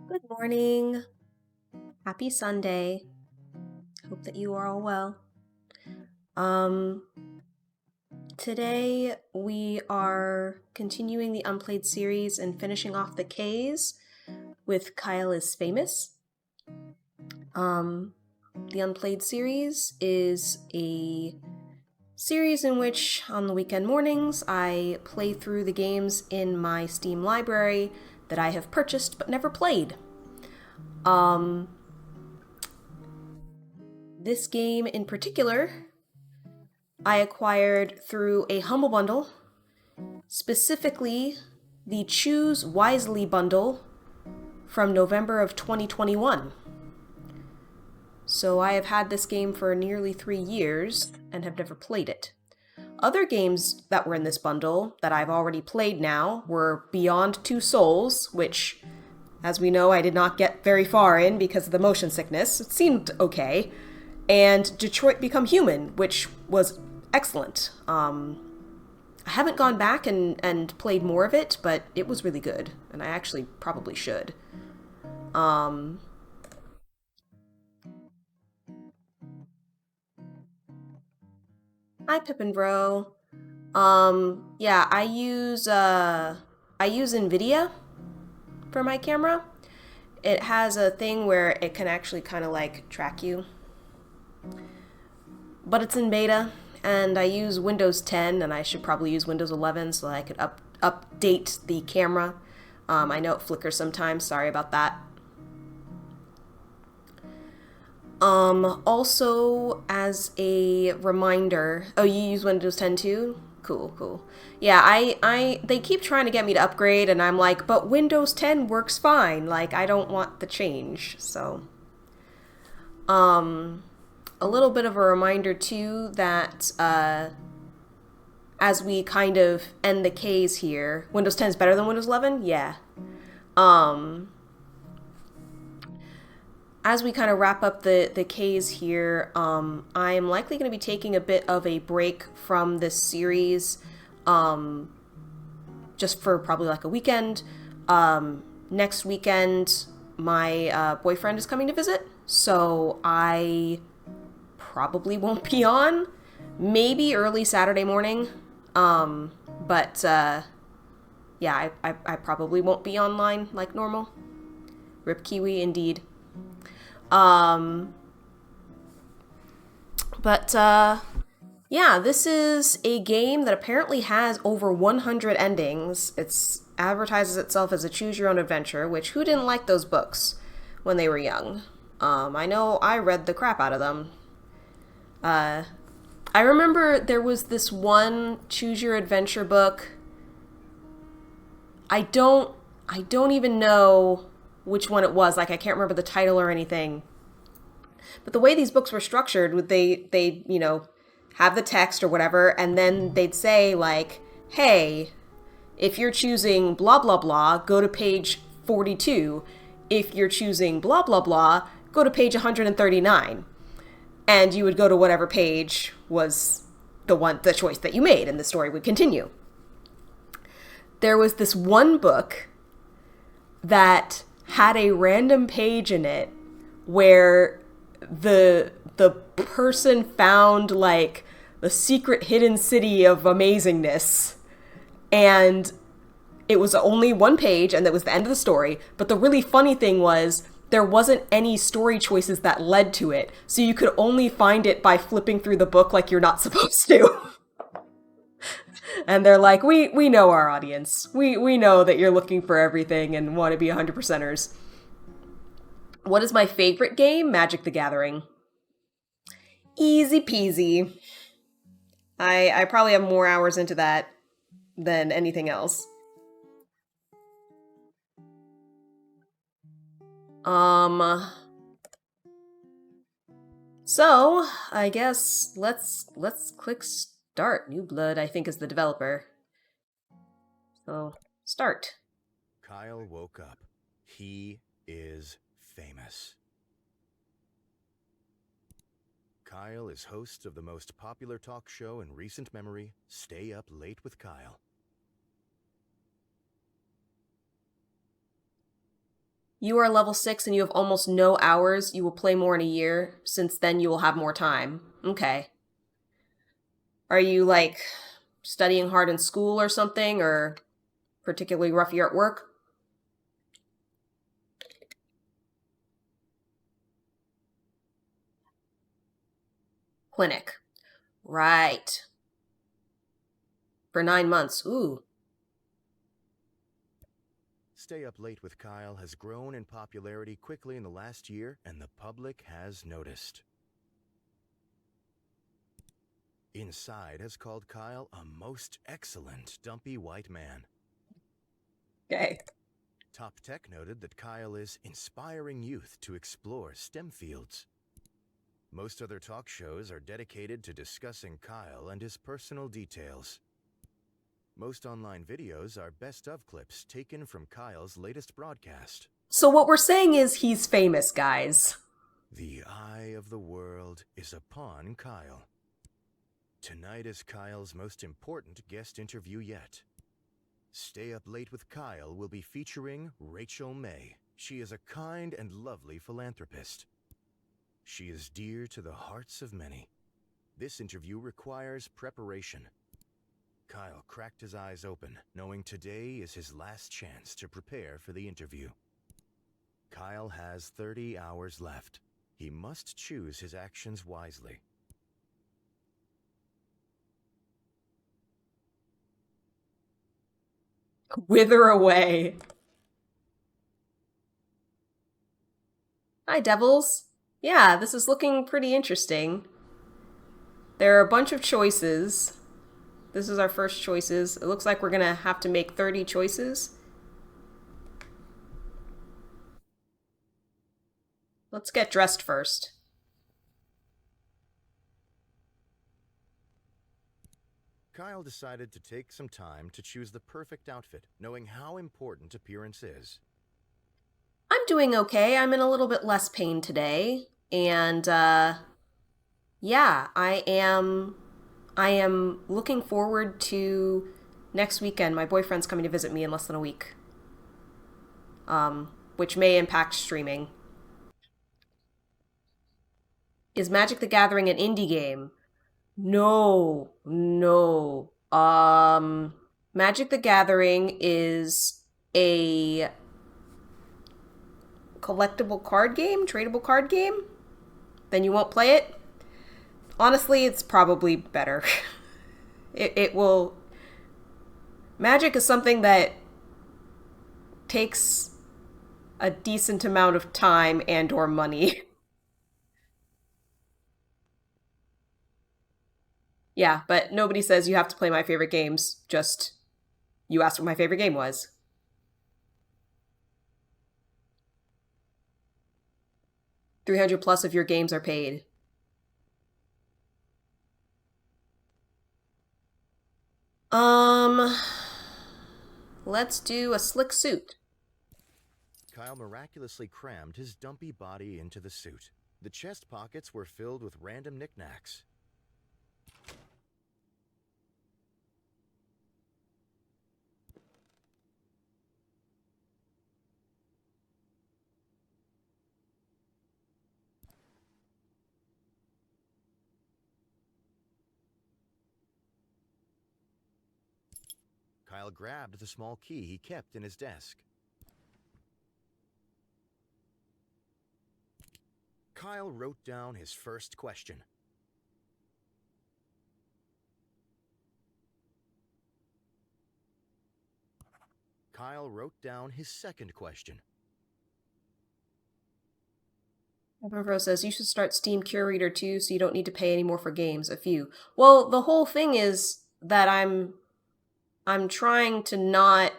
Good morning. Happy Sunday. Hope that you are all well. Um, Today we are continuing the Unplayed series and finishing off the K's with Kyle is Famous. The Unplayed series is a series in which on the weekend mornings I play through the games in my Steam library that I have purchased but never played. This game in particular, I acquired through a Humble Bundle, specifically the Choose Wisely bundle from November of 2021. So I have had this game for nearly 3 years and have never played it. Other games that were in this bundle that I've already played now were Beyond Two Souls, which, as we know, I did not get very far in because of the motion sickness. It seemed okay. And Detroit Become Human, which was excellent. I haven't gone back and played more of it, but it was really good, and I actually probably should. Hi, Pippin Bro. Yeah, I use NVIDIA for my camera. It has a thing where it can actually kind of like track you. But it's in beta, and I use Windows 10, and I should probably use Windows 11 so that I could update the camera. I know it flickers sometimes, sorry about that. Also, as a reminder, oh, you use Windows 10 too? Cool. Yeah, they keep trying to get me to upgrade, and I'm like, but Windows 10 works fine. Like, I don't want the change, so. A little bit of a reminder too that, as we kind of end the K's here, Windows 10 is better than Windows 11? Yeah. As we kind of wrap up the K's here, I am likely going to be taking a bit of a break from this series, just for probably like a weekend. Next weekend, my boyfriend is coming to visit, so I probably won't be on. Maybe early Saturday morning, but yeah, I probably won't be online like normal. Rip Kiwi, indeed. But yeah, this is a game that apparently has over 100 endings. It's advertises itself as a choose your own adventure, which who didn't like those books when they were young? I know I read the crap out of them. I remember there was this one choose your adventure book. I don't even know which one it was. Like, I can't remember the title or anything. But the way these books were structured, would they have the text or whatever, and then they'd say like, hey, if you're choosing blah blah blah, go to page 42. If you're choosing blah blah blah, go to page 139. And you would go to whatever page was the choice that you made, and the story would continue. There was this one book that had a random page in it where the person found like the secret hidden city of amazingness, and it was only one page, and that was the end of the story. But the really funny thing was there wasn't any story choices that led to it, so you could only find it by flipping through the book like you're not supposed to. And they're like, we know our audience. We know that you're looking for everything and want to be 100%ers. What is my favorite game? Magic the Gathering. Easy peasy. I probably have more hours into that than anything else. So I guess let's click start. New Blood, I think, is the developer. So start. Kyle woke up. He is famous. Kyle is host of the most popular talk show in recent memory, Stay Up Late with Kyle. You are level 6 and you have almost no hours. You will play more in a year, since then you will have more time. Okay. Are you, like, studying hard in school or something, or particularly rough year at work? Clinic. Right. For 9 months. Ooh. Stay Up Late with Kyle has grown in popularity quickly in the last year, and the public has noticed. Inside has called Kyle a most excellent dumpy white man. Okay. Top Tech noted that Kyle is inspiring youth to explore STEM fields. Most other talk shows are dedicated to discussing Kyle and his personal details. Most online videos are best-of clips taken from Kyle's latest broadcast. So what we're saying is he's famous, guys. The eye of the world is upon Kyle. Tonight is Kyle's most important guest interview yet. Stay Up Late with Kyle will be featuring Rachel May. She is a kind and lovely philanthropist. She is dear to the hearts of many. This interview requires preparation. Kyle cracked his eyes open, knowing today is his last chance to prepare for the interview. Kyle has 30 hours left. He must choose his actions wisely. Wither away. Hi, devils. Yeah, this is looking pretty interesting. There are a bunch of choices. This is our first choices. It looks like we're gonna have to make 30 choices. Let's get dressed first. Kyle decided to take some time to choose the perfect outfit, knowing how important appearance is. I'm doing okay. I'm in a little bit less pain today. And, yeah, I am looking forward to next weekend. My boyfriend's coming to visit me in less than a week. Which may impact streaming. Is Magic the Gathering an indie game? No, no. Magic the Gathering is a collectible card game, tradable card game. Then you won't play it. Honestly, it's probably better. it will. Magic is something that takes a decent amount of time and or money. Yeah, but nobody says you have to play my favorite games. Just you asked what my favorite game was. 300 plus of your games are paid. Let's do a slick suit. Kyle miraculously crammed his dumpy body into the suit. The chest pockets were filled with random knickknacks. Kyle grabbed the small key he kept in his desk. Kyle wrote down his first question. Kyle wrote down his second question. Pro says you should start Steam Curator too, so you don't need to pay any more for games. A few. Well, the whole thing is that I'm trying to not.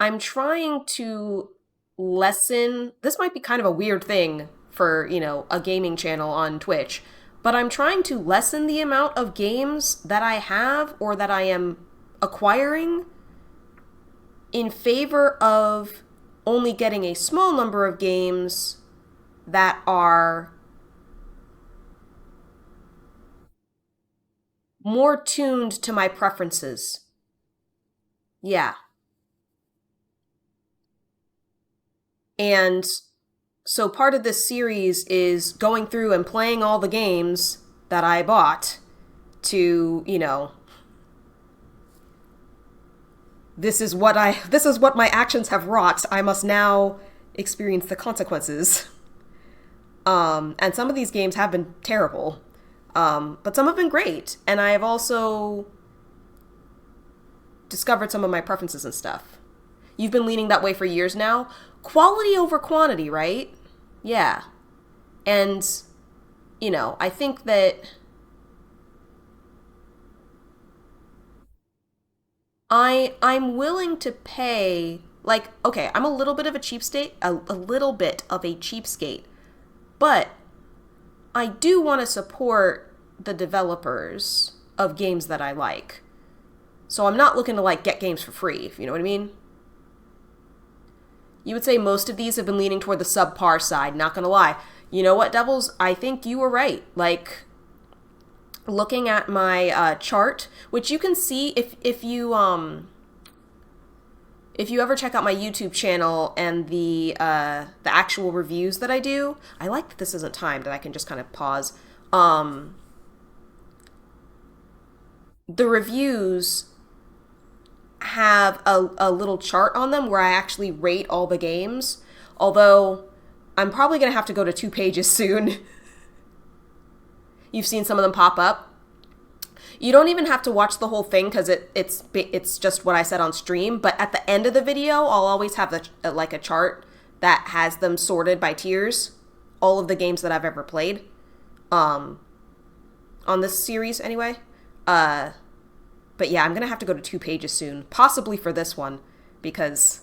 I'm trying to lessen. This might be kind of a weird thing for, a gaming channel on Twitch, but I'm trying to lessen the amount of games that I have or that I am acquiring in favor of only getting a small number of games that are more tuned to my preferences. Yeah. And so part of this series is going through and playing all the games that I bought to, this is what my actions have wrought. I must now experience the consequences. And some of these games have been terrible. But some have been great. And I have also discovered some of my preferences and stuff. You've been leaning that way for years now. Quality over quantity, right? Yeah. And, I think that I'm willing to pay, like, okay, I'm a little bit of a cheapskate, a little bit of a cheapskate, but I do want to support the developers of games that I like. So I'm not looking to like get games for free, if you know what I mean. You would say most of these have been leaning toward the subpar side, not gonna lie. You know what, Devils? I think you were right. Like, looking at my chart, which you can see if you ever check out my YouTube channel and the actual reviews that I do. I like that this isn't timed and I can just kind of pause. The reviews have a little chart on them where I actually rate all the games. Although I'm probably gonna have to go to 2 pages soon. You've seen some of them pop up. You don't even have to watch the whole thing because it's just what I said on stream. But at the end of the video, I'll always have a chart that has them sorted by tiers, all of the games that I've ever played, on this series anyway. But yeah, I'm gonna have to go to 2 pages soon, possibly for this one, because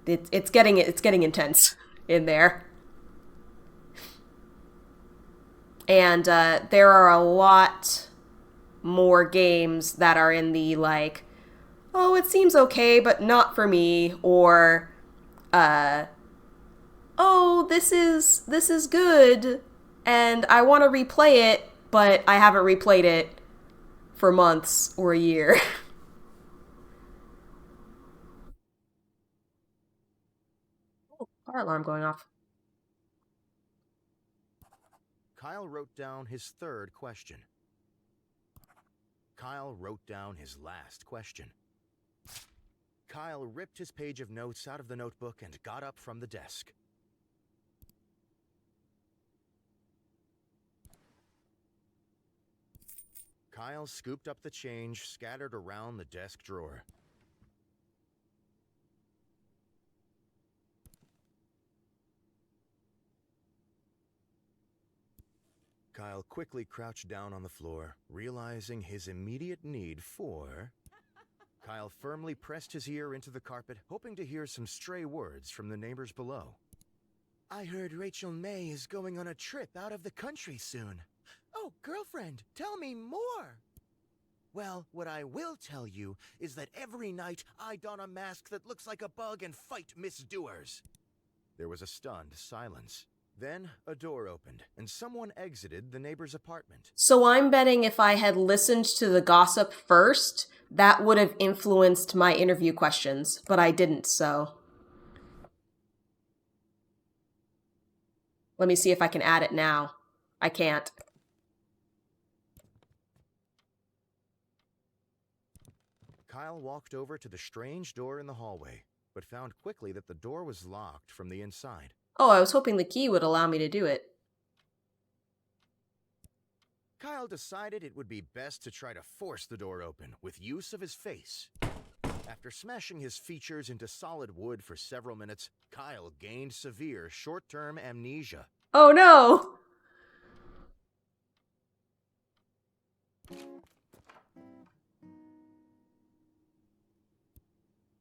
it's getting intense in there. And there are a lot more games that are in the like, oh, it seems okay, but not for me, or oh, this is good, and I want to replay it, but I haven't replayed it for months or a year. Oh, car alarm going off. Kyle wrote down his third question. Kyle wrote down his last question. Kyle ripped his page of notes out of the notebook and got up from the desk. Kyle scooped up the change scattered around the desk drawer. Kyle quickly crouched down on the floor, realizing his immediate need for... Kyle firmly pressed his ear into the carpet, hoping to hear some stray words from the neighbors below. I heard Rachel May is going on a trip out of the country soon. Oh, girlfriend, tell me more! Well, what I will tell you is that every night I don a mask that looks like a bug and fight misdoers. There was a stunned silence. Then a door opened, and someone exited the neighbor's apartment. So I'm betting if I had listened to the gossip first, that would have influenced my interview questions, but I didn't, so. Let me see if I can add it now. I can't. Kyle walked over to the strange door in the hallway, but found quickly that the door was locked from the inside. Oh, I was hoping the key would allow me to do it. Kyle decided it would be best to try to force the door open with use of his face. After smashing his features into solid wood for several minutes, Kyle gained severe short-term amnesia. Oh no!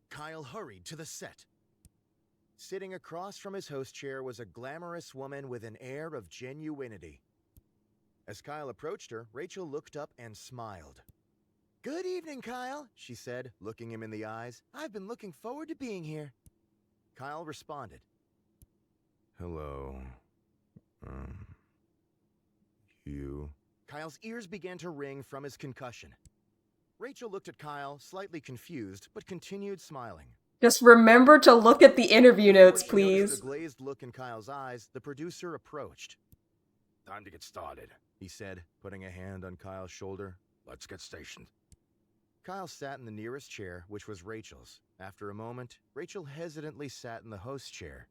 Kyle hurried to the set. Sitting across from his host chair was a glamorous woman with an air of genuinity. As Kyle approached her, Rachel looked up and smiled. Good evening, Kyle, she said, looking him in the eyes. I've been looking forward to being here. Kyle responded. Hello. You? Kyle's ears began to ring from his concussion. Rachel looked at Kyle, slightly confused, but continued smiling. Just remember to look at the interview notes, When she noticed please. the glazed look in Kyle's eyes, the producer approached. Time to get started, he said, putting a hand on Kyle's shoulder. Let's get stationed. Kyle sat in the nearest chair, which was Rachel's. After a moment, Rachel hesitantly sat in the host chair.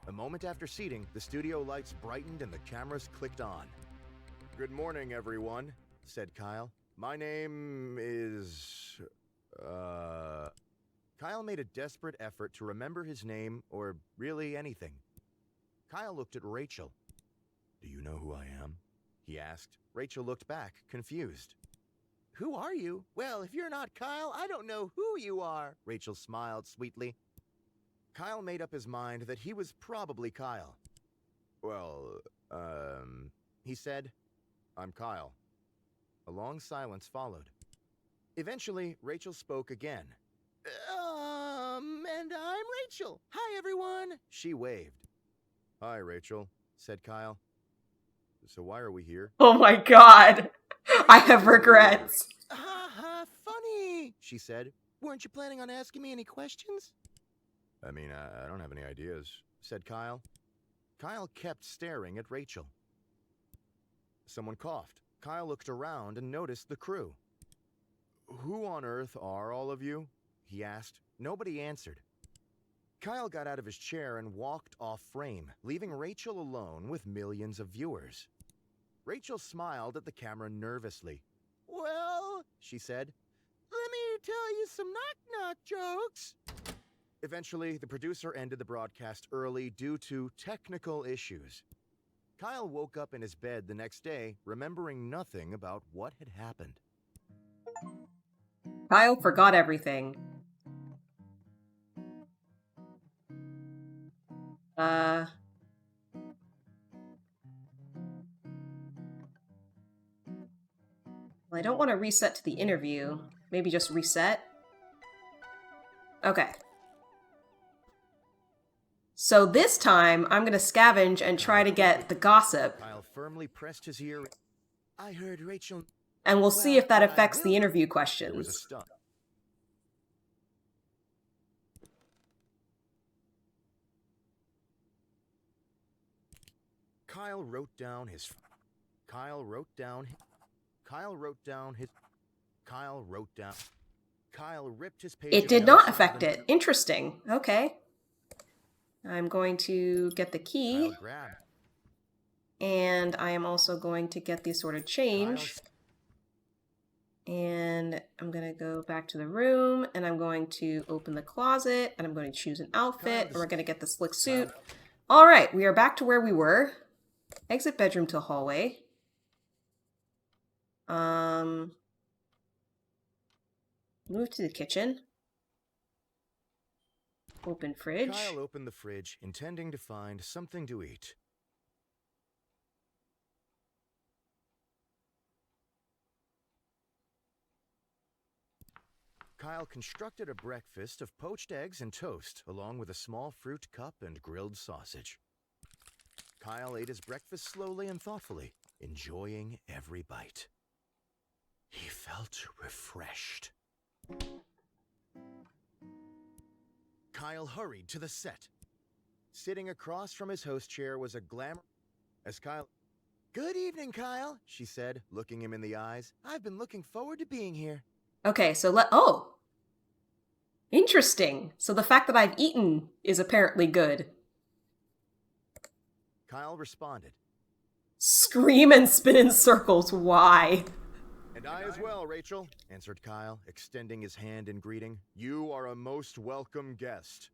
A moment after seating, the studio lights brightened and the cameras clicked on. Good morning, everyone, said Kyle. My name is... Kyle made a desperate effort to remember his name, or really anything. Kyle looked at Rachel. Do you know who I am? He asked. Rachel looked back, confused. Who are you? Well, if you're not Kyle, I don't know who you are. Rachel smiled sweetly. Kyle made up his mind that he was probably Kyle. Well, he said, I'm Kyle. A long silence followed. Eventually, Rachel spoke again. And I'm Rachel. Hi, everyone. She waved. Hi, Rachel, said Kyle. So why are we here? Oh my god. I have regrets. Ha ha, funny, she said. Weren't you planning on asking me any questions? I mean, I don't have any ideas, said Kyle. Kyle kept staring at Rachel. Someone coughed. Kyle looked around and noticed the crew. Who on earth are all of you? He asked. Nobody answered. Kyle got out of his chair and walked off frame, leaving Rachel alone with millions of viewers. Rachel smiled at the camera nervously. Well, she said, let me tell you some knock-knock jokes. Eventually, the producer ended the broadcast early due to technical issues. Kyle woke up in his bed the next day, remembering nothing about what had happened. Kyle forgot everything. Well, I don't want to reset to the interview. Maybe just reset? Okay. So this time, I'm gonna scavenge and try to get the gossip. Kyle firmly pressed his ear. I heard Rachel... And we'll see if that Well, affects the interview There was a questions. stunt. Kyle wrote down his... Kyle wrote down Kyle ripped his page It of did notes not out affect of it. Interesting. Okay. I'm going to get the key. Kyle grabbed. And I am also going to get the assorted change. And I'm going to go back to the room, and I'm going to open the closet, and I'm going to choose an outfit, and we're going to get the slick suit. All right, we are back to where we were. Exit bedroom to hallway. Move to the kitchen. Open fridge. Kyle opened the fridge, intending to find something to eat. Kyle constructed a breakfast of poached eggs and toast, along with a small fruit cup and grilled sausage. Kyle ate his breakfast slowly and thoughtfully, enjoying every bite. He felt refreshed. Kyle hurried to the set. Sitting across from his host chair was a glamour... As Kyle... Good evening, Kyle, she said, looking him in the eyes. I've been looking forward to being here. Okay, so oh! Interesting. So the fact that I've eaten is apparently good. Kyle responded. Scream and spin in circles, why? And I as well, Rachel, answered Kyle, extending his hand in greeting. You are a most welcome guest.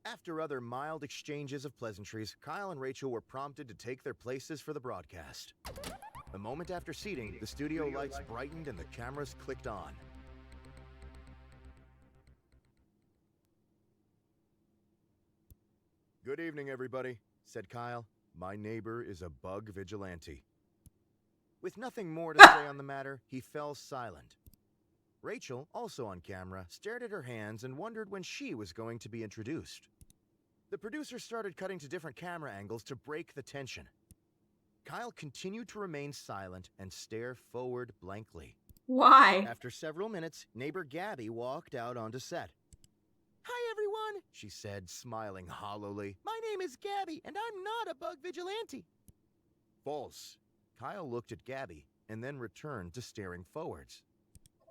After other mild exchanges of pleasantries, Kyle and Rachel were prompted to take their places for the broadcast. A moment after seating, the studio lights brightened and the cameras clicked on. Good evening, everybody, said Kyle. My neighbor is a bug vigilante. With nothing more to say on the matter, he fell silent. Rachel, also on camera, stared at her hands and wondered when she was going to be introduced. The producer started cutting to different camera angles to break the tension. Kyle continued to remain silent and stare forward blankly. Why? After several minutes, neighbor Gabby walked out onto set. "Hi, everyone," she said, smiling hollowly. "My name is Gabby, and I'm not a bug vigilante." False. Kyle looked at Gabby and then returned to staring forwards.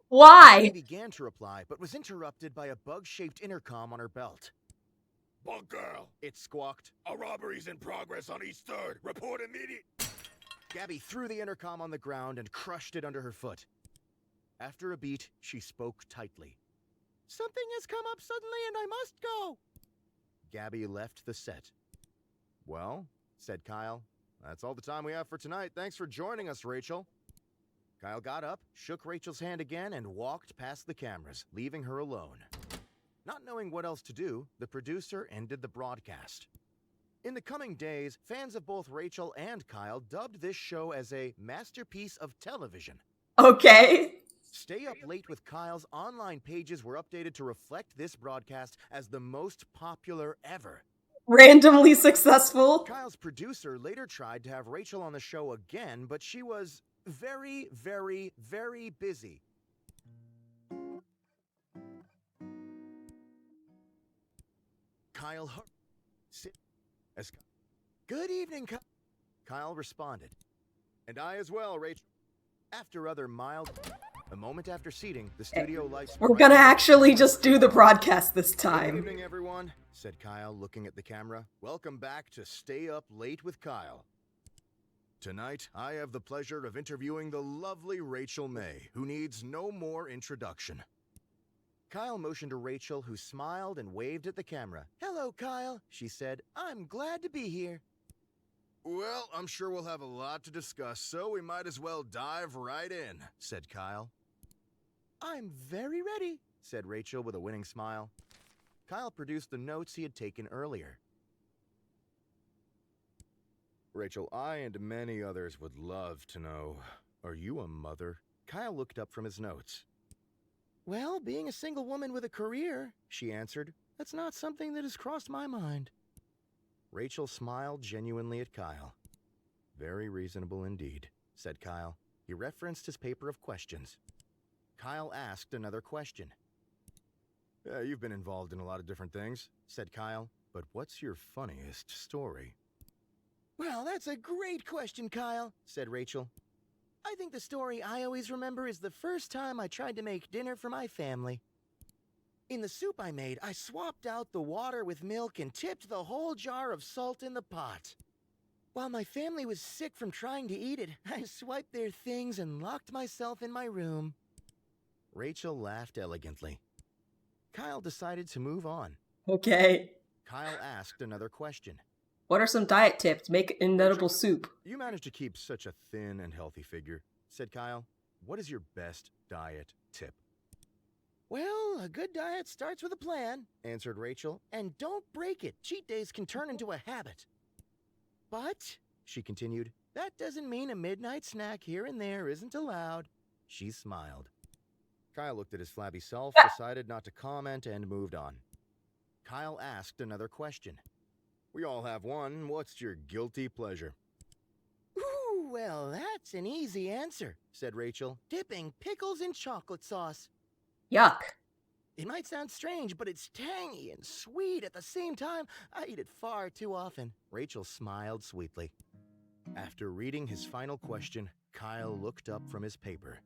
Why? Gabby began to reply, but was interrupted by a bug-shaped intercom on her belt. "Bug girl," It squawked. "a robbery's in progress on East 3rd. Report immediate." Gabby threw the intercom on the ground and crushed it under her foot. After a beat, she spoke tightly. "Something has come up suddenly and I must go." Gabby left the set. "Well," said Kyle, "that's all the time we have for tonight. Thanks for joining us, Rachel." Kyle got up, shook Rachel's hand again, and walked past the cameras, leaving her alone. Not knowing what else to do, the producer ended the broadcast. In the coming days, fans of both Rachel and Kyle dubbed this show as a masterpiece of television. Okay. Stay Up Late with Kyle's online pages were updated to reflect this broadcast as the most popular ever. Randomly successful. Kyle's producer later tried to have Rachel on the show again, but she was very, very, very busy. Kyle "Good evening, Kyle." Kyle responded. "And I as well, Rachel." After other mild... A moment after seating, the studio lights... We're gonna actually just do the broadcast this "Good time. evening, everyone," said Kyle, looking at the camera. "Welcome back to Stay Up Late with Kyle. Tonight, I have the pleasure of interviewing the lovely Rachel May, who needs no more introduction." Kyle motioned to Rachel, who smiled and waved at the camera. "Hello, Kyle," she said. "I'm glad to be here." "Well, I'm sure we'll have a lot to discuss, so we might as well dive right in," said Kyle. "I'm very ready," said Rachel with a winning smile. Kyle produced the notes he had taken earlier. "Rachel, I and many others would love to know, are you a mother?" Kyle looked up from his notes. "Well, being a single woman with a career," she answered, "that's not something that has crossed my mind." Rachel smiled genuinely at Kyle. "Very reasonable indeed," said Kyle. He referenced his paper of questions. Kyle asked another question. "You've been involved in a lot of different things," said Kyle, "but what's your funniest story?" "Well, that's a great question, Kyle," said Rachel. "I think the story I always remember is the first time I tried to make dinner for my family. In the soup I made, I swapped out the water with milk and tipped the whole jar of salt in the pot. While my family was sick from trying to eat it, I swiped their things and locked myself in my room." Rachel laughed elegantly. Kyle decided to move on. Okay. Kyle asked another question. What are some diet tips? Make inedible soup. "You manage to keep such a thin and healthy figure," said Kyle. "What is your best diet tip?" "Well, a good diet starts with a plan," answered Rachel. "And don't break it. Cheat days can turn into a habit." "But," she continued, "that doesn't mean a midnight snack here and there isn't allowed." She smiled. Kyle looked at his flabby self, decided not to comment, and moved on. Kyle asked another question. "We all have one. What's your guilty pleasure?" "Ooh, well, that's an easy answer," said Rachel. "Dipping pickles in chocolate sauce. Yuck. It might sound strange, but it's tangy and sweet at the same time. I eat it far too often." Rachel smiled sweetly. After reading his final question, Kyle looked up from his paper.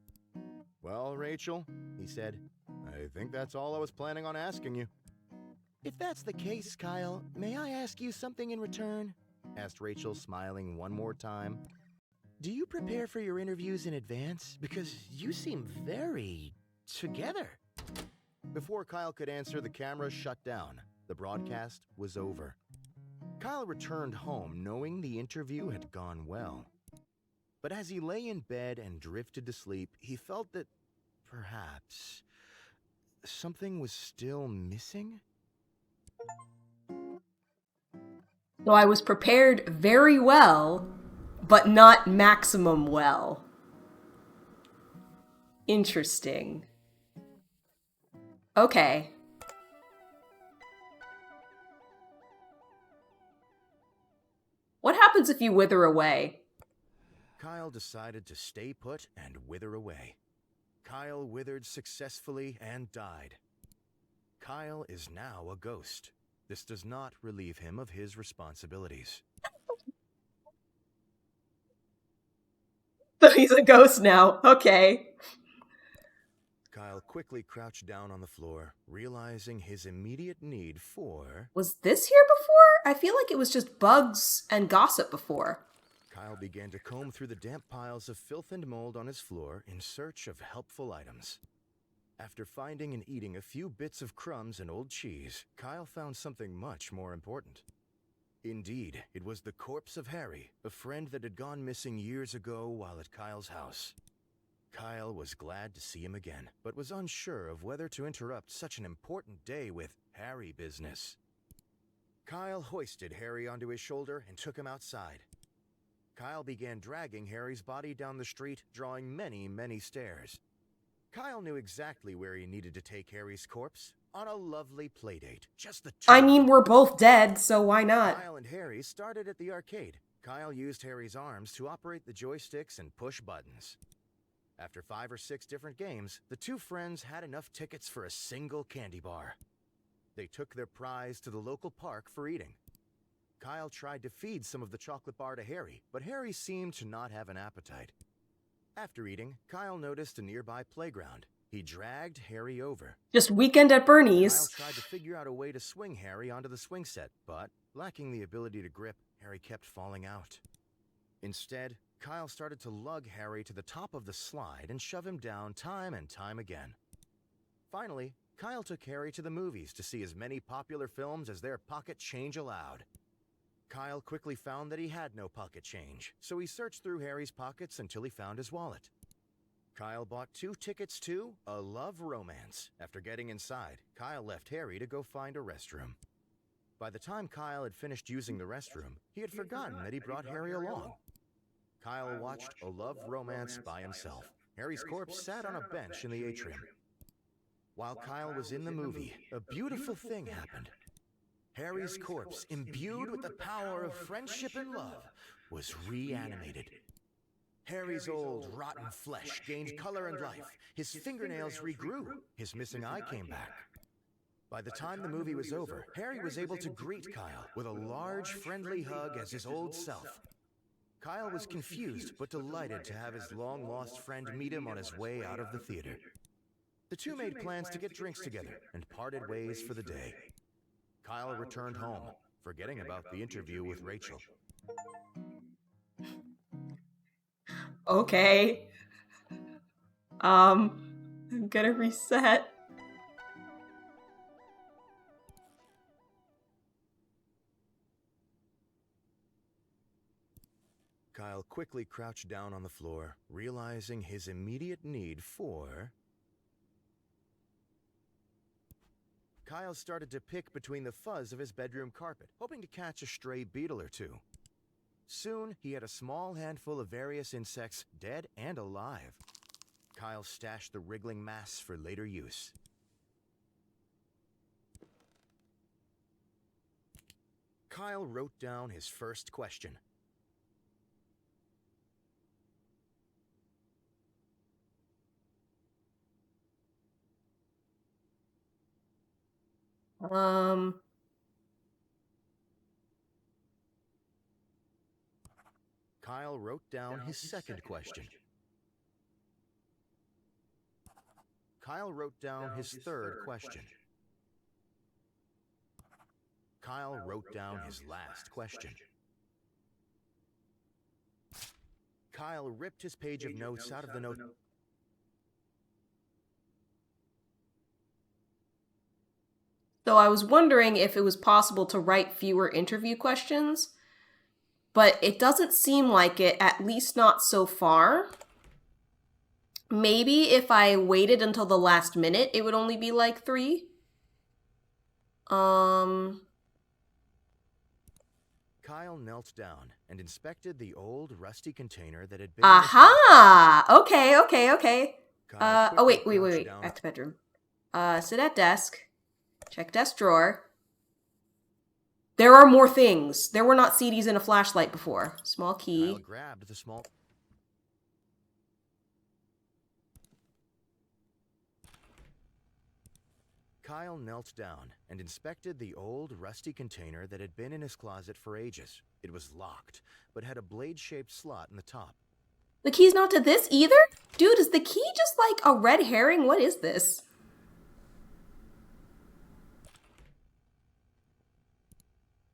"Well, Rachel," he said, "I think that's all I was planning on asking you." "If that's the case, Kyle, may I ask you something in return?" asked Rachel, smiling one more time. "Do you prepare for your interviews in advance? Because you seem very... together." Before Kyle could answer, the camera shut down. The broadcast was over. Kyle returned home knowing the interview had gone well. But as he lay in bed and drifted to sleep, he felt that perhaps something was still missing. So I was prepared very well, but not maximum well. Interesting. Okay. What happens if you wither away? Kyle decided to stay put and wither away. Kyle withered successfully and died. Kyle is now a ghost. This does not relieve him of his responsibilities. So he's a ghost now. Okay. Kyle quickly crouched down on the floor, realizing his immediate need for... Was this here before? I feel like it was just bugs and gossip before. Kyle began to comb through the damp piles of filth and mold on his floor in search of helpful items. After finding and eating a few bits of crumbs and old cheese, Kyle found something much more important. Indeed, it was the corpse of Harry, a friend that had gone missing years ago while at Kyle's house. Kyle was glad to see him again, but was unsure of whether to interrupt such an important day with Harry business. Kyle hoisted Harry onto his shoulder and took him outside. Kyle began dragging Harry's body down the street, drawing many, many stares. Kyle knew exactly where he needed to take Harry's corpse, on a lovely playdate. Just the two. I mean, we're both dead, so why not? Kyle and Harry started at the arcade. Kyle used Harry's arms to operate the joysticks and push buttons. After 5 or 6 different games, the two friends had enough tickets for a single candy bar. They took their prize to the local park for eating. Kyle tried to feed some of the chocolate bar to Harry, but Harry seemed to not have an appetite. After eating, Kyle noticed a nearby playground. He dragged Harry over. Just Weekend at Bernie's. Kyle tried to figure out a way to swing Harry onto the swing set, but, lacking the ability to grip, Harry kept falling out. Instead, Kyle started to lug Harry to the top of the slide and shove him down time and time again. Finally, Kyle took Harry to the movies to see as many popular films as their pocket change allowed. Kyle quickly found that he had no pocket change, so he searched through Harry's pockets until he found his wallet. Kyle bought 2 tickets to A Love Romance. After getting inside, Kyle left Harry to go find a restroom. By the time Kyle had finished using the restroom, he had forgotten that he brought Harry along. Kyle watched A Love Romance by himself. Harry's corpse sat on a bench in the atrium. While Kyle was in the movie, a beautiful thing happened. Harry's corpse, imbued with the power of friendship and love, was reanimated. Harry's old, rotten flesh gained color and life. His fingernails regrew. His missing eye came back. By the time the movie was over, Harry was able to greet Kyle with a large, friendly hug as his old self. Kyle was confused, but delighted to have his long-lost friend meet him on his way out of the theater. The two made plans to get drinks together and parted ways for the day. Kyle returned home, forgetting about the interview with Rachel. Okay. I'm gonna reset. Kyle quickly crouched down on the floor, realizing his immediate need for... Kyle started to pick between the fuzz of his bedroom carpet, hoping to catch a stray beetle or two. Soon, he had a small handful of various insects, dead and alive. Kyle stashed the wriggling mass for later use. Kyle wrote down his first question. Kyle wrote down his second question. Kyle wrote down his third question. Kyle wrote down his last question. Kyle ripped his page of notes out of the note. So I was wondering if it was possible to write fewer interview questions, but it doesn't seem like it, at least not so far. Maybe if I waited until the last minute, it would only be like 3. Kyle knelt down and inspected the old rusty container that had been... Aha! Okay. Kyle Wait. crouched down. Back to bedroom. Sit at desk. Check desk drawer. There are more things. There were not CDs in a flashlight before. Small key. Kyle grabbed the small... Kyle knelt down and inspected the old, rusty container that had been in his closet for ages. It was locked, but had a blade-shaped slot in the top. The key's not to this either? Dude, is the key just like a red herring? What is this?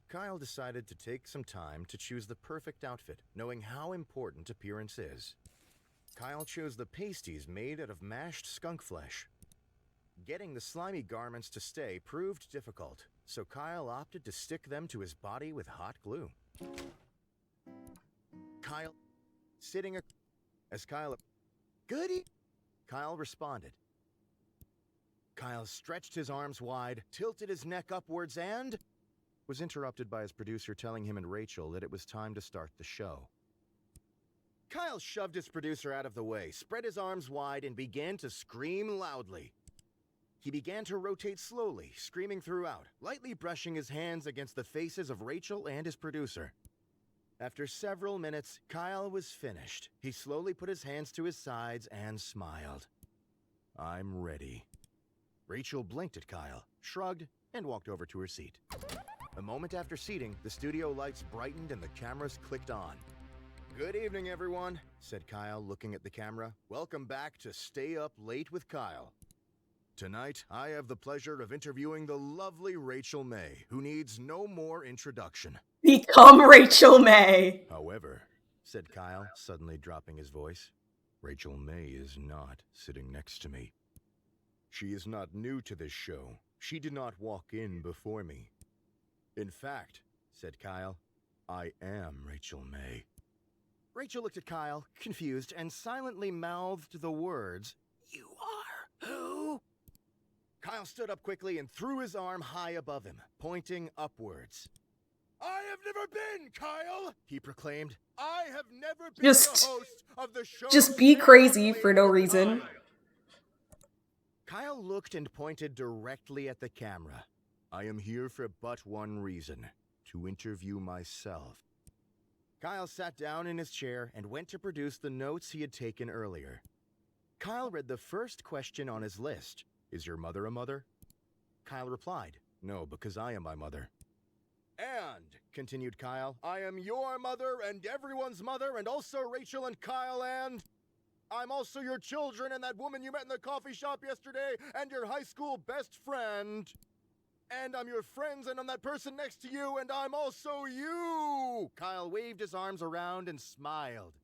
Kyle decided to take some time to choose the perfect outfit, knowing how important appearance is. Kyle chose the pasties made out of mashed skunk flesh. Getting the slimy garments to stay proved difficult, so Kyle opted to stick them to his body with hot glue. Kyle, as Kyle, goody, Kyle responded. Kyle stretched his arms wide, tilted his neck upwards, and was interrupted by his producer telling him and Rachel that it was time to start the show. Kyle shoved his producer out of the way, spread his arms wide, and began to scream loudly. He began to rotate slowly, screaming throughout, lightly brushing his hands against the faces of Rachel and his producer. After several minutes, Kyle was finished. He slowly put his hands to his sides and smiled. "I'm ready." Rachel blinked at Kyle, shrugged, and walked over to her seat. A moment after seating, the studio lights brightened and the cameras clicked on. "Good evening, everyone," said Kyle, looking at the camera. "Welcome back to Stay Up Late with Kyle. Tonight, I have the pleasure of interviewing the lovely Rachel May, who needs no more introduction." Become Rachel May. "However," said Kyle, suddenly dropping his voice, "Rachel May is not sitting next to me. She is not new to this show. She did not walk in before me. In fact," said Kyle, "I am Rachel May." Rachel looked at Kyle, confused, and silently mouthed the words, "You are who?" Kyle stood up quickly and threw his arm high above him, pointing upwards. "I have never been Kyle," he proclaimed. "I have never been the host of the show." Just be crazy for no reason. Kyle looked and pointed directly at the camera. "I am here for but one reason, to interview myself." Kyle sat down in his chair and went to produce the notes he had taken earlier. Kyle read the first question on his list. "Is your mother a mother?" Kyle replied, "No, because I am my mother." "And," continued Kyle, "I am your mother and everyone's mother, and also Rachel and Kyle, and I'm also your children and that woman you met in the coffee shop yesterday, and your high school best friend. And I'm your friends, and I'm that person next to you, and I'm also you." Kyle waved his arms around and smiled.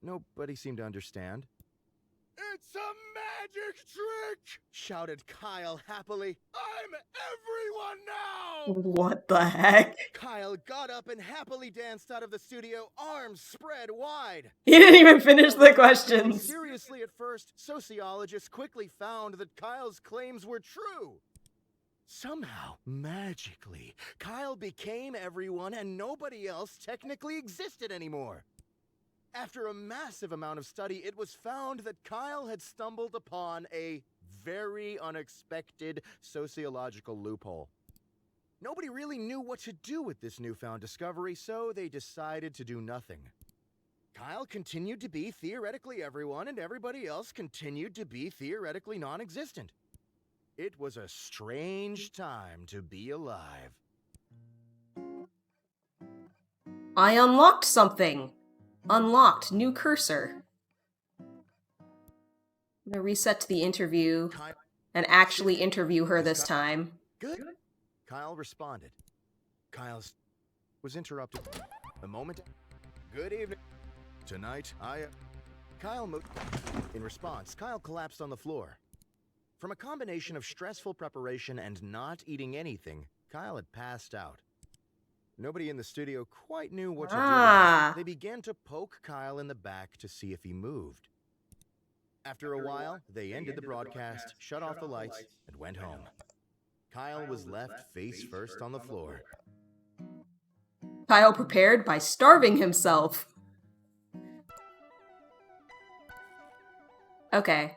Nobody seemed to understand. "It's a magic trick!" shouted Kyle happily. "I'm everyone now!" What the heck? Kyle got up and happily danced out of the studio, arms spread wide. He didn't even finish the questions. Seriously at first, sociologists quickly found that Kyle's claims were true. Somehow, magically, Kyle became everyone and nobody else technically existed anymore. After a massive amount of study, it was found that Kyle had stumbled upon a very unexpected sociological loophole. Nobody really knew what to do with this newfound discovery, so they decided to do nothing. Kyle continued to be theoretically everyone, and everybody else continued to be theoretically non-existent. It was a strange time to be alive. I unlocked something. Unlocked new cursor. I'm gonna reset to the interview and actually interview her this time. "Good?" Kyle responded. Kyle was interrupted. A moment. "Good evening. Tonight, Kyle moved. In response, Kyle collapsed on the floor. From a combination of stressful preparation and not eating anything, Kyle had passed out. Nobody in the studio quite knew what to do with him. They began to poke Kyle in the back to see if he moved. After a while, they ended the broadcast, shut off the lights, and went home. Kyle was left face first on the floor. Kyle prepared by starving himself. Okay.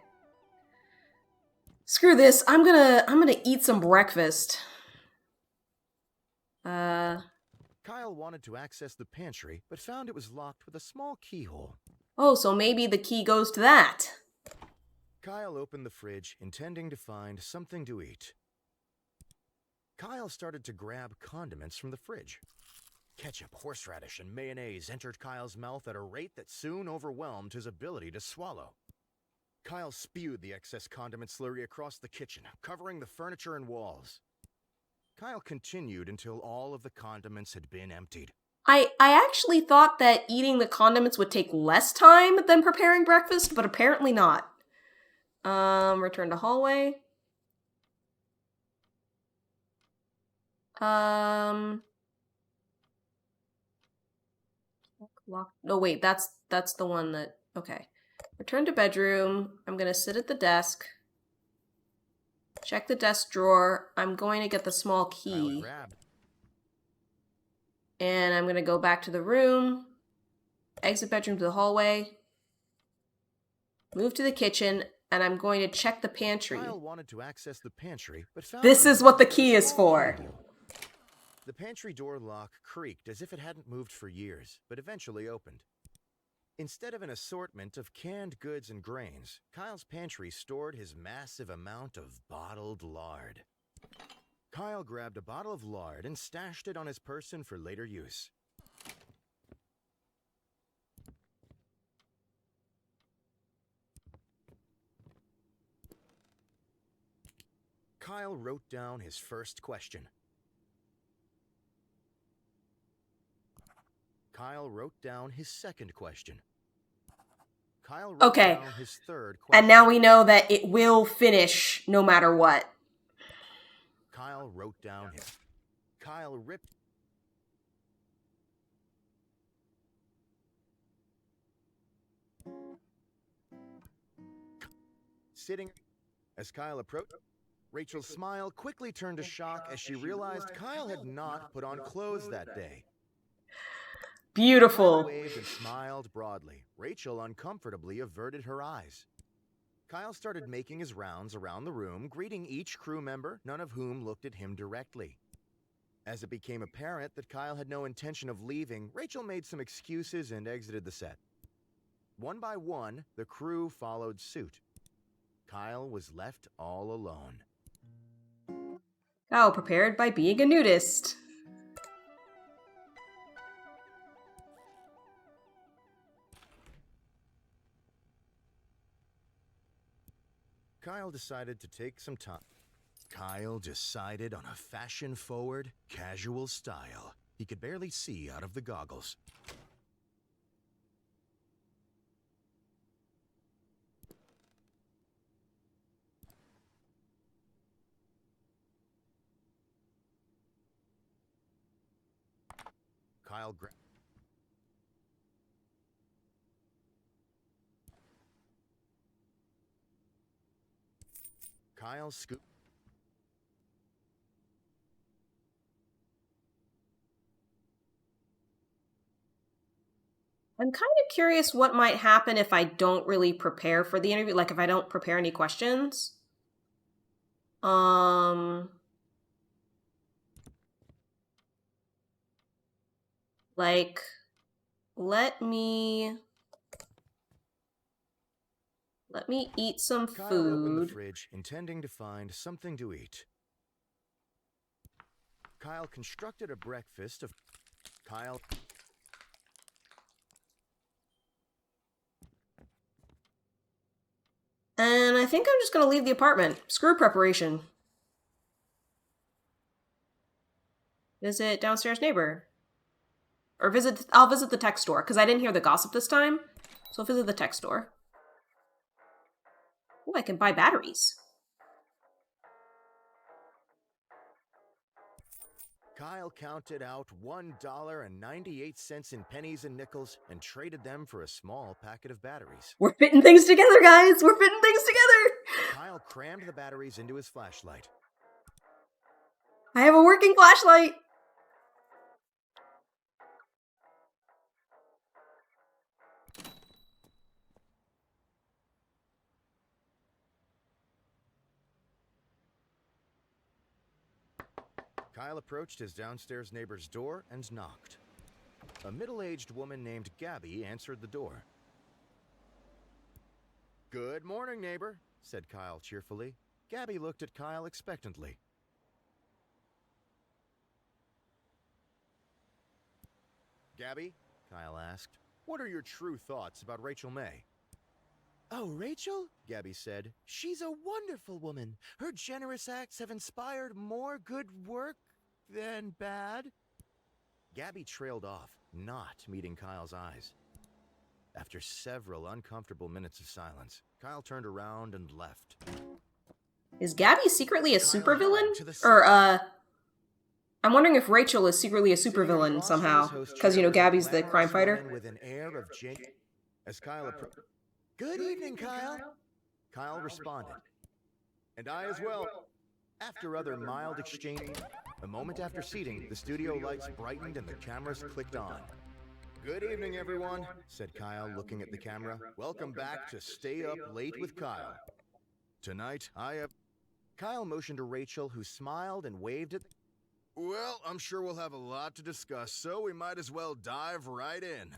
Screw this. I'm gonna eat some breakfast. Kyle wanted to access the pantry, but found it was locked with a small keyhole. Oh, so maybe the key goes to that. Kyle opened the fridge, intending to find something to eat. Kyle started to grab condiments from the fridge. Ketchup, horseradish, and mayonnaise entered Kyle's mouth at a rate that soon overwhelmed his ability to swallow. Kyle spewed the excess condiment slurry across the kitchen, covering the furniture and walls. Kyle continued until all of the condiments had been emptied. I actually thought that eating the condiments would take less time than preparing breakfast, but apparently not. Return to hallway. No, wait, that's the one that, okay. Return to bedroom. I'm gonna sit at the desk. Check the desk drawer. I'm going to get the small key. And I'm gonna go back to the room. Exit bedroom to the hallway. Move to the kitchen, and I'm going to check the pantry. Kyle wanted to access the pantry, but found this is what the key is for. The pantry door lock creaked as if it hadn't moved for years, but eventually opened. Instead of an assortment of canned goods and grains, Kyle's pantry stored his massive amount of bottled lard. Kyle grabbed a bottle of lard and stashed it on his person for later use. Kyle wrote down his first question. Kyle wrote down his second question. Kyle wrote down his third question. And now we know that it will finish no matter what. Kyle wrote down his... Kyle ripped... Sitting... As Kyle approached, Rachel's smile quickly turned to shock as she realized Kyle had not put on clothes that day. Beautiful. Kyle waved and smiled broadly. Rachel uncomfortably averted her eyes. Kyle started making his rounds around the room, greeting each crew member, none of whom looked at him directly. As it became apparent that Kyle had no intention of leaving, Rachel made some excuses and exited the set. One by one, the crew followed suit. Kyle was left all alone. Kyle prepared by being a nudist. Kyle decided to take some time. Kyle decided on a fashion-forward, casual style. He could barely see out of the goggles. Kyle grabbed... Kyle scooped... I'm kind of curious what might happen if I don't really prepare for the interview, like if I don't prepare any questions. Like, let me eat some food. Kyle opened the fridge, intending to find something to eat. Kyle constructed a breakfast of... Kyle... And I think I'm just going to leave the apartment. Screw preparation. Visit downstairs neighbor. Or I'll visit the tech store, because I didn't hear the gossip this time. So I'll visit the tech store. Oh, I can buy batteries. Kyle counted out $1.98 in pennies and nickels and traded them for a small packet of batteries. We're fitting things together, guys! We're fitting things together! Kyle crammed the batteries into his flashlight. I have a working flashlight! Kyle approached his downstairs neighbor's door and knocked. A middle-aged woman named Gabby answered the door. "Good morning, neighbor," said Kyle cheerfully. Gabby looked at Kyle expectantly. Gabby, Kyle asked, what are your true thoughts about Rachel May? Oh, Rachel? Gabby said. She's a wonderful woman. Her generous acts have inspired more good work than bad. Gabby trailed off, not meeting Kyle's eyes. After several uncomfortable minutes of silence, Kyle turned around and left. Is Gabby secretly a Kyle supervillain? held to the Or, side. I'm wondering if Rachel is secretly a Sitting supervillain across from somehow. his host Because, chair was a Gabby's the glamorous crime fighter. woman with an air of As Kyle approached, Good evening, Kyle. Kyle responded. And I as well. After other mild exchange, a moment after seating, the studio lights brightened and the cameras clicked on. Good evening, everyone, said Kyle, looking at the camera. Welcome back to Stay Up Late with Kyle. Tonight, Kyle motioned to Rachel, who smiled and waved at... Well, I'm sure we'll have a lot to discuss, so we might as well dive right in.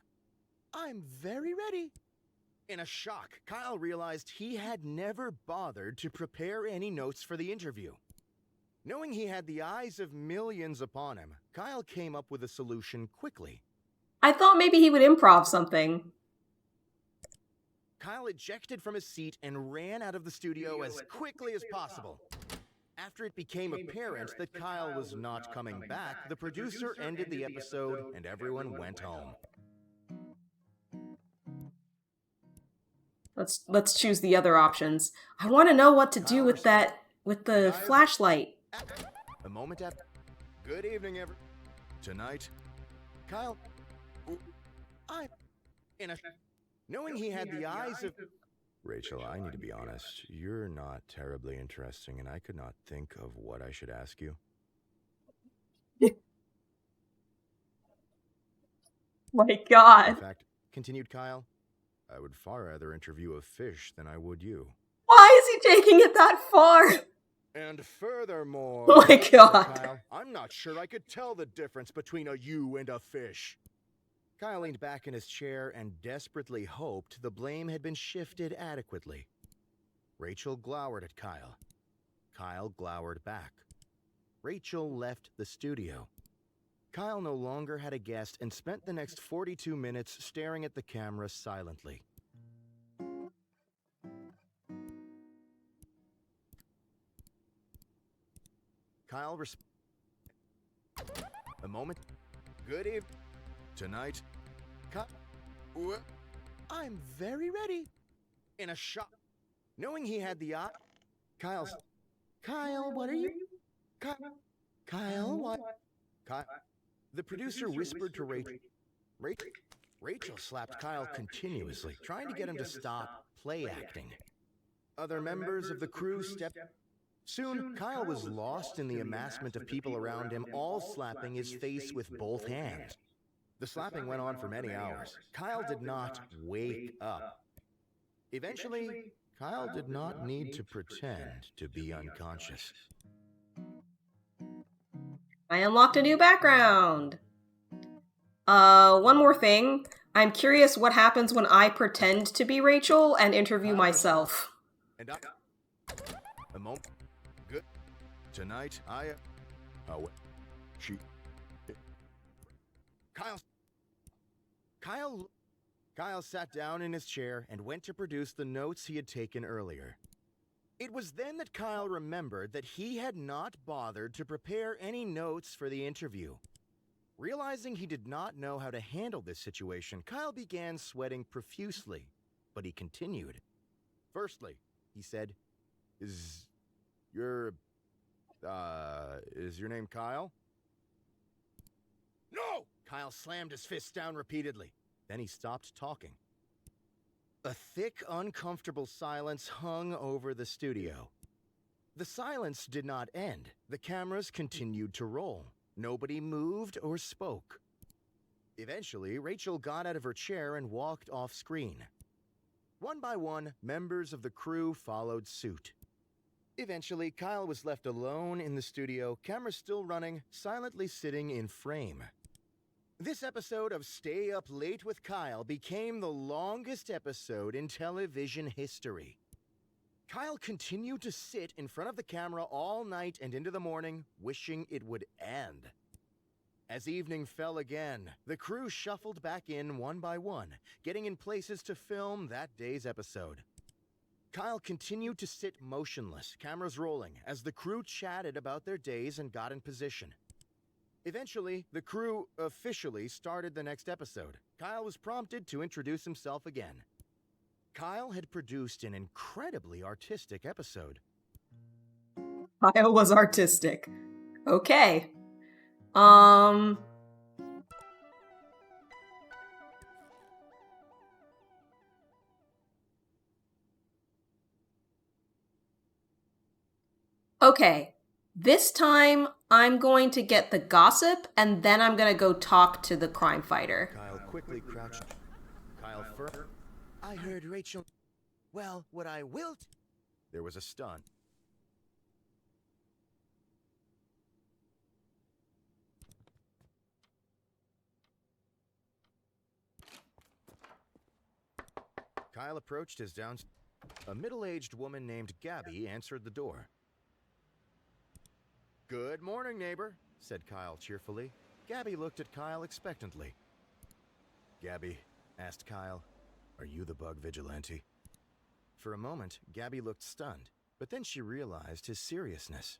I'm very ready. In a shock, Kyle realized he had never bothered to prepare any notes for the interview. Knowing he had the eyes of millions upon him, Kyle came up with a solution quickly. I thought maybe he would improv something. Kyle ejected from his seat and ran out of the studio as quickly as possible. After it became apparent that Kyle was not coming back, the producer ended the episode and everyone went home. Let's choose the other options. I want to know what to do with the flashlight. A moment after. Good evening, everyone. Tonight, Kyle. Knowing he had the eyes of. Rachel, I need to be honest. You're not terribly interesting, and I could not think of what I should ask you. My God. In fact, continued Kyle, I would far rather interview a fish than I would you. Why is he taking it that far? And furthermore, Oh my God. Kyle, I'm not sure I could tell the difference between a you and a fish. Kyle leaned back in his chair and desperately hoped the blame had been shifted adequately. Rachel glowered at Kyle. Kyle glowered back. Rachel left the studio. Kyle no longer had a guest and spent the next 42 minutes staring at the camera silently. Kyle a moment. Good evening. Tonight, I'm very ready. In a shock, knowing he had the eye. Kyle, what are you? Kyle, what? The producer whispered to Rachel. Rachel slapped Kyle continuously, trying to get him to stop play acting. Other members of the crew stepped. Soon, Kyle was lost in the amassment of people around him, all slapping his face with both hands. The slapping went on for many hours. Kyle did not wake up. Eventually, Kyle did not need to pretend to be unconscious. I unlocked a new background. One more thing. I'm curious what happens when I pretend to be Rachel and interview myself. And a moment. Good. Tonight, Kyle sat down in his chair and went to produce the notes he had taken earlier. It was then that Kyle remembered that he had not bothered to prepare any notes for the interview. Realizing he did not know how to handle this situation, Kyle began sweating profusely, but he continued. Firstly, he said, Is your name Kyle? No! Kyle slammed his fist down repeatedly. Then he stopped talking. A thick, uncomfortable silence hung over the studio. The silence did not end. The cameras continued to roll. Nobody moved or spoke. Eventually, Rachel got out of her chair and walked off screen. One by one, members of the crew followed suit. Eventually, Kyle was left alone in the studio, camera still running, silently sitting in frame. This episode of Stay Up Late with Kyle became the longest episode in television history. Kyle continued to sit in front of the camera all night and into the morning, wishing it would end. As evening fell again, the crew shuffled back in one by one, getting in places to film that day's episode. Kyle continued to sit motionless, cameras rolling, as the crew chatted about their days and got in position. Eventually, the crew officially started the next episode. Kyle was prompted to introduce himself again. Kyle had produced an incredibly artistic episode. Kyle was artistic. Okay. Okay. This time, I'm going to get the gossip, and then I'm going to go talk to the crime fighter. Kyle quickly crouched. Kyle I heard Rachel. Well, what I will. There was a stunt. Kyle approached his down. A middle-aged woman named Gabby answered the door. Good morning, neighbor, said Kyle cheerfully. Gabby looked at Kyle expectantly. Gabby, asked Kyle, are you the bug vigilante? For a moment, Gabby looked stunned, but then she realized his seriousness.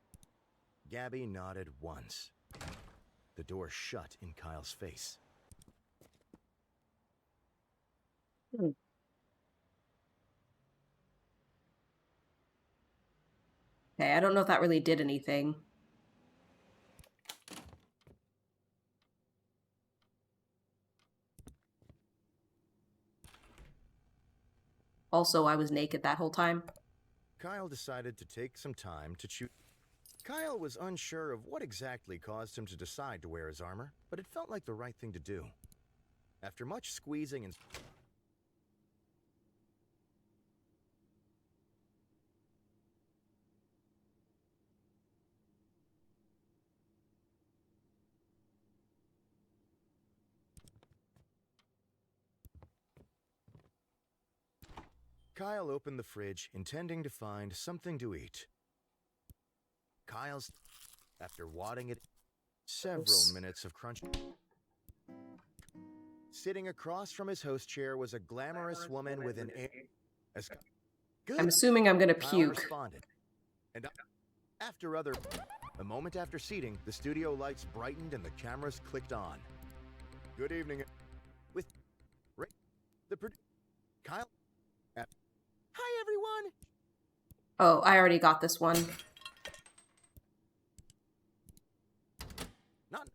Gabby nodded once. The door shut in Kyle's face. Okay, I don't know if that really did anything. Also, I was naked that whole time. Kyle decided to take some time to choose. Kyle was unsure of what exactly caused him to decide to wear his armor, but it felt like the right thing to do. After much squeezing and... Kyle opened the fridge, intending to find something to eat. Kyle's... After wadding it... Several minutes of crunch... Sitting across from his host chair was a glamorous woman with an air... As good. I'm assuming I'm gonna Kyle puke. Responded. And after other... A moment after seating, the studio lights brightened and the cameras clicked on. Good evening. With... The Kyle... Hi, everyone! Oh, I already got this one. Not...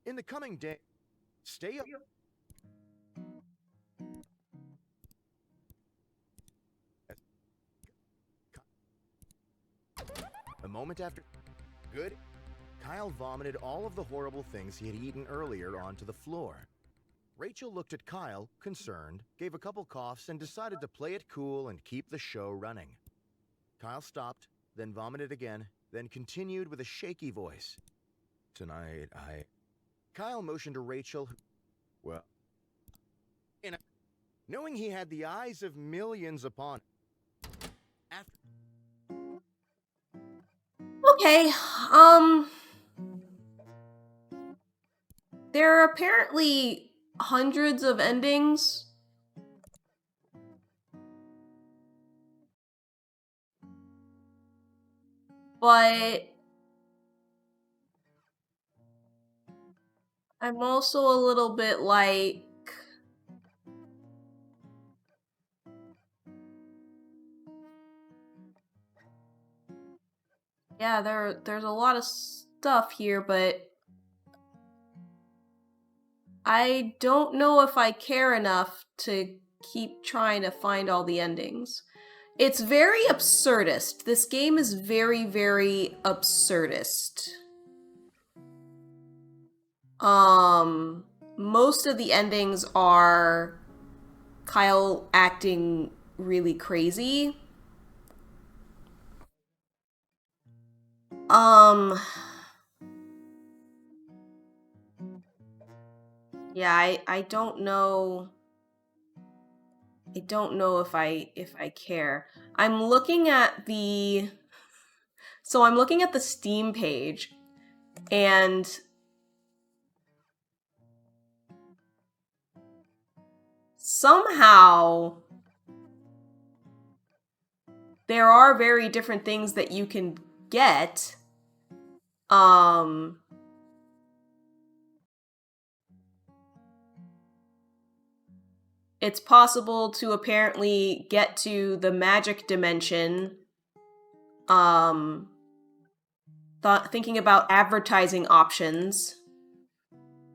In the coming day... Stay up... A moment after... Good. Kyle vomited all of the horrible things he had eaten earlier onto the floor. Rachel looked at Kyle, concerned, gave a couple coughs, and decided to play it cool and keep the show running. Kyle stopped, then vomited again, then continued with a shaky voice. Tonight, Kyle motioned to Rachel, well... Knowing he had the eyes of millions upon him. Okay, there are apparently hundreds of endings. But I'm also a little bit like... Yeah, there's a lot of stuff here, but I don't know if I care enough to keep trying to find all the endings. It's very absurdist. This game is very, very absurdist. Most of the endings are Kyle acting really crazy. Yeah, I don't know. I don't know if I care. I'm looking at the Steam page, and somehow there are very different things that you can get. It's possible to apparently get to the magic dimension. Thinking about advertising options.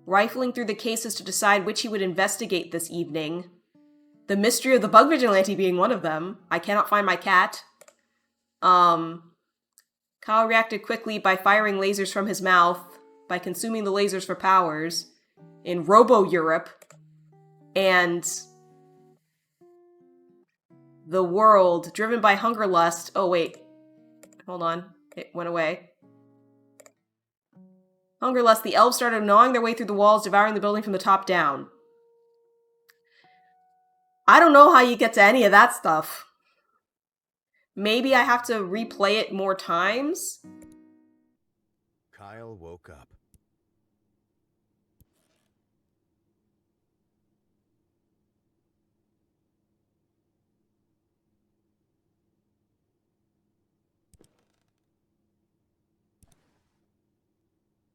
Rifling through the cases to decide which he would investigate this evening. The mystery of the bug vigilante being one of them. I cannot find my cat. Kyle reacted quickly by firing lasers from his mouth, by consuming the lasers for powers, in Robo-Europe, and the world, driven by hunger lust. Oh, wait. Hold on. It went away. Hunger lust, the elves started gnawing their way through the walls, devouring the building from the top down. I don't know how you get to any of that stuff. Maybe I have to replay it more times? Kyle woke up.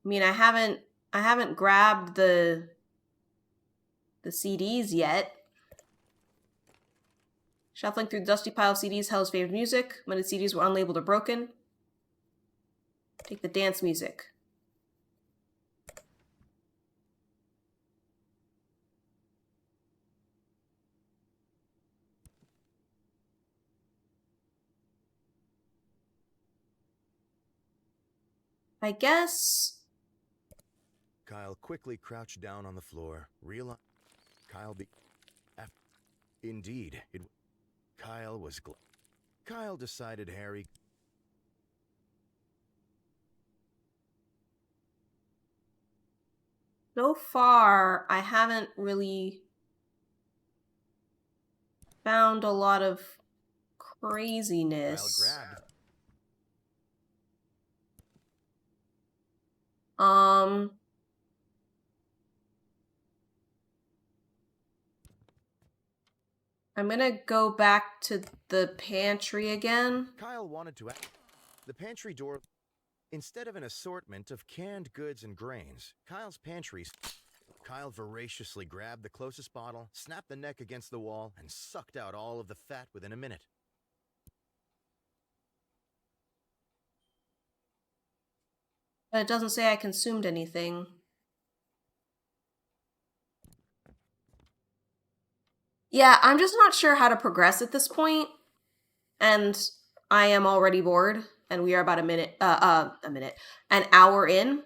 I mean, I haven't grabbed the CDs yet. Shuffling through the dusty pile of CDs held his favorite music. Many CDs were unlabeled or broken. Take the dance music. I guess... Kyle quickly crouched down on the floor, realized Indeed, Kyle was Kyle decided Harry... So far, I haven't really found a lot of craziness. Kyle grabbed... I'm gonna go back to the pantry again. Kyle wanted to... The pantry door... Instead of an assortment of canned goods and grains, Kyle's pantry... Kyle voraciously grabbed the closest bottle, snapped the neck against the wall, and sucked out all of the fat within a minute. But it doesn't say I consumed anything. Yeah, I'm just not sure how to progress at this point, and I am already bored, and we are about an hour in.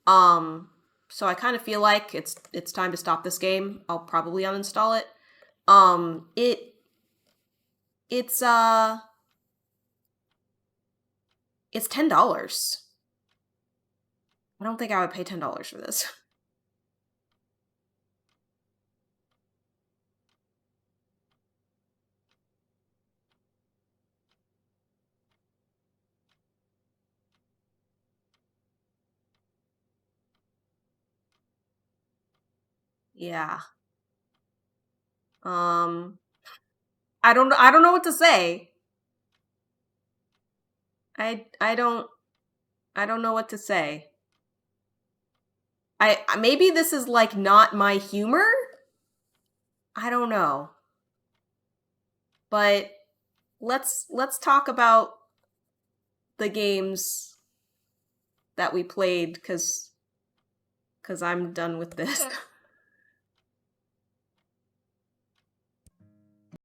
So I kind of feel like it's time to stop this game. I'll probably uninstall it. It's $10. I don't think I would pay $10 for this. Yeah. I don't know what to say. I don't know what to say. Maybe this is like not my humor? I don't know. But let's talk about the games that we played cuz I'm done with this.